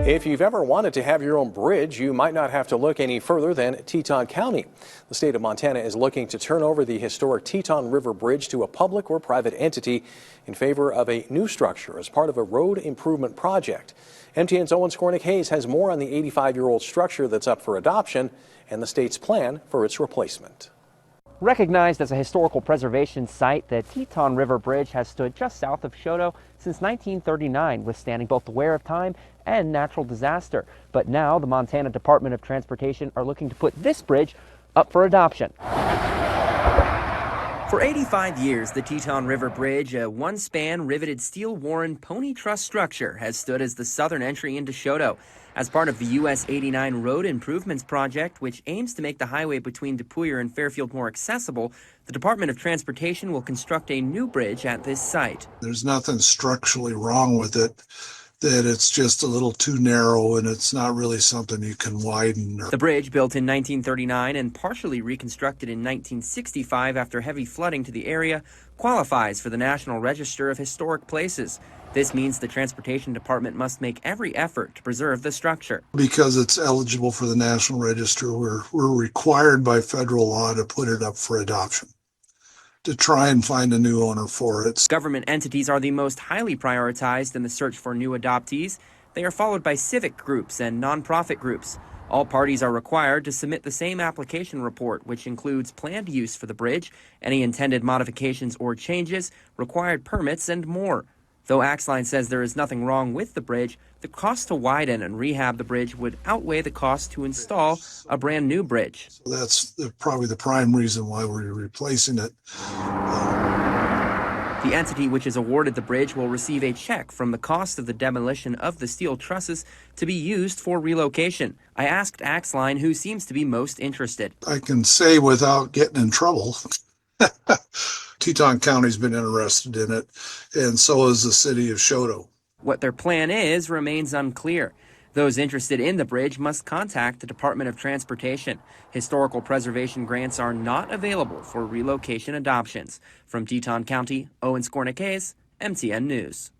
If you've ever wanted to have your own bridge, you might not have to look any further than Teton County. The state of Montana is looking to turn over the historic Teton River Bridge to a public or private entity in favor of a new structure as part of a road improvement project. MTN's Owen Skornick-Hayes has more on the 85-year-old structure that's up for adoption and the state's plan for its replacement. Recognized as a historical preservation site, the Teton River Bridge has stood just south of Choteau since 1939, withstanding both the wear of time and natural disaster. But now the Montana Department of Transportation are looking to put this bridge up for adoption. For 85 years, the Teton River Bridge, a one-span riveted steel Warren pony truss structure, has stood as the southern entry into Choteau. As part of the US 89 Road Improvements Project, which aims to make the highway between Depouillier and Fairfield more accessible, the Department of Transportation will construct a new bridge at this site. There's nothing structurally wrong with it, that it's just a little too narrow and it's not really something you can widen. The bridge, built in 1939 and partially reconstructed in 1965 after heavy flooding to the area, qualifies for the National Register of Historic Places. This means the Transportation Department must make every effort to preserve the structure. Because it's eligible for the National Register, we're required by federal law to put it up for adoption, to try and find a new owner for it. Government entities are the most highly prioritized in the search for new adoptees. They are followed by civic groups and nonprofit groups. All parties are required to submit the same application report, which includes planned use for the bridge, any intended modifications or changes, required permits, and more. Though Axline says there is nothing wrong with the bridge, the cost to widen and rehab the bridge would outweigh the cost to install a brand new bridge. So that's probably the prime reason why we're replacing it. The entity which is awarded the bridge will receive a check from the cost of the demolition of the steel trusses to be used for relocation. I asked Axline who seems to be most interested. I can say without getting in trouble, Teton County's been interested in it, and so is the city of Choteau. What their plan is remains unclear. Those interested in the bridge must contact the Department of Transportation. Historical preservation grants are not available for relocation adoptions. From Teton County, Owen Skornick-Hayes, MTN News.